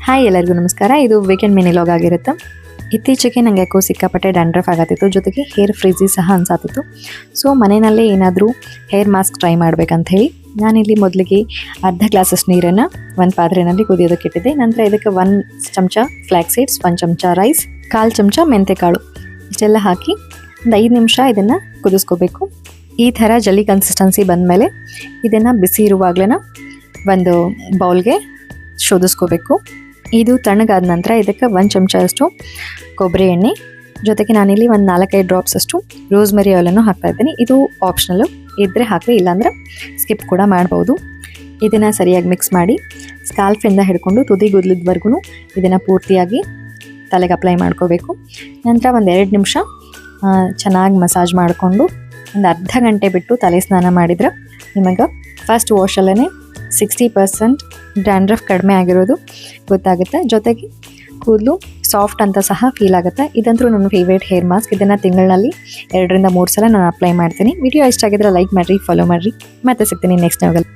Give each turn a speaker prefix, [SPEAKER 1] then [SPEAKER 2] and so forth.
[SPEAKER 1] Hi ಎಲ್ಲರಿಗೂ ನಮಸ್ಕಾರ. ಇದು ವೀಕೆಂಡ್ ಮಿನಿ ಲಾಗ್ ಆಗಿರುತ್ತೆ. ಇತ್ತೀಚೆಗೆ ನನಗೆ ಯಾಕೋ ಸಿಕ್ಕಾಪಟ್ಟೆ ಡ್ಯಾಂಡ್ರಫ್ ಆಗತ್ತಿತ್ತು, ಜೊತೆಗೆ ಹೇರ್ ಫ್ರೀಜಿ ಸಹ ಅನ್ಸಾತಿತ್ತು. ಸೊ ಮನೆಯಲ್ಲೇ ಏನಾದರೂ ಹೇರ್ ಮಾಸ್ಕ್ ಟ್ರೈ ಮಾಡ್ಬೇಕಂತ ಹೇಳಿ ನಾನಿಲ್ಲಿ ಮೊದಲಿಗೆ ಅರ್ಧ ಗ್ಲಾಸಸ್ ನೀರನ್ನು ಒಂದು ಪಾತ್ರೆಯಲ್ಲಿ ಕುದಿಯೋದಕ್ಕೆ ಇಟ್ಟಿದ್ದೆ. ನಂತರ ಇದಕ್ಕೆ 1 ಚಮಚ ಫ್ಲ್ಯಾಕ್ಸ್ ಸೀಡ್ಸ್, 1 ಚಮಚ ರೈಸ್, 1/4 ಚಮಚ ಮೆಂತೆಕಾಳು ಇಷ್ಟೆಲ್ಲ ಹಾಕಿ ಒಂದು 5 ನಿಮಿಷ ಇದನ್ನು ಕುದಿಸ್ಕೋಬೇಕು. ಈ ಥರ ಜಲ್ಲಿ ಕನ್ಸಿಸ್ಟೆನ್ಸಿ ಬಂದಮೇಲೆ ಇದನ್ನು ಬಿಸಿ ಇರುವಾಗಲೇ ಒಂದು ಬೌಲ್ಗೆ ಶೋಧಿಸ್ಕೋಬೇಕು. ಇದು ತಣ್ಣಗಾದ ನಂತರ ಇದಕ್ಕೆ 1 ಚಮಚ ಅಷ್ಟು ಕೊಬ್ಬರಿ ಎಣ್ಣೆ, ಜೊತೆಗೆ ನಾನಿಲ್ಲಿ ಒಂದು 4-5 ಡ್ರಾಪ್ಸ್ ಅಷ್ಟು ರೋಸ್ಮೆರಿ ಆಯಿಲನ್ನು ಹಾಕ್ತಾ ಇದ್ದೀನಿ. ಇದು ಆಪ್ಷನಲ್ಲು, ಇದ್ದರೆ ಹಾಕಿ, ಇಲ್ಲಾಂದರೆ ಸ್ಕಿಪ್ ಕೂಡ ಮಾಡ್ಬೋದು. ಇದನ್ನು ಸರಿಯಾಗಿ ಮಿಕ್ಸ್ ಮಾಡಿ ಸ್ಕಾಲ್ಫಿಂದ ಹಿಡ್ಕೊಂಡು ತುದಿ ಗುದ್ಲಿದ್ವರೆಗೂ ಇದನ್ನು ಪೂರ್ತಿಯಾಗಿ ತಲೆಗೆ ಅಪ್ಲೈ ಮಾಡ್ಕೋಬೇಕು. ನಂತರ ಒಂದು 2 ನಿಮಿಷ ಚೆನ್ನಾಗಿ ಮಸಾಜ್ ಮಾಡಿಕೊಂಡು ಒಂದು ಅರ್ಧ ಗಂಟೆ ಬಿಟ್ಟು ತಲೆ ಸ್ನಾನ ಮಾಡಿದರೆ ನಿಮಗೆ ಫಸ್ಟ್ ವಾಶಲ್ಲೇ 60% ಡ್ಯಾಂಡ್ರಫ್ ಕಡಿಮೆ ಆಗಿರೋದು ಗೊತ್ತಾಗುತ್ತೆ. ಜೊತೆಗೆ ಕೂದಲು ಸಾಫ್ಟ್ ಅಂತ ಸಹ ಫೀಲ್ ಆಗುತ್ತೆ. ಇದಂತೂ ನನ್ನ ಫೇವ್ರೇಟ್ ಹೇರ್ ಮಾಸ್ಕ್. ಇದನ್ನು ತಿಂಗಳಲ್ಲಿ 2 ರಿಂದ 3 ಸಲ ನಾನು ಅಪ್ಲೈ ಮಾಡ್ತೀನಿ. ವಿಡಿಯೋ ಇಷ್ಟ ಆಗಿದ್ರೆ ಲೈಕ್ ಮಾಡಿರಿ, ಫಾಲೋ ಮಾಡಿರಿ. ಮತ್ತೆ ಸಿಗ್ತೀನಿ ನೆಕ್ಸ್ಟ್ ವ್ಲಾಗಲ್ಲಿ.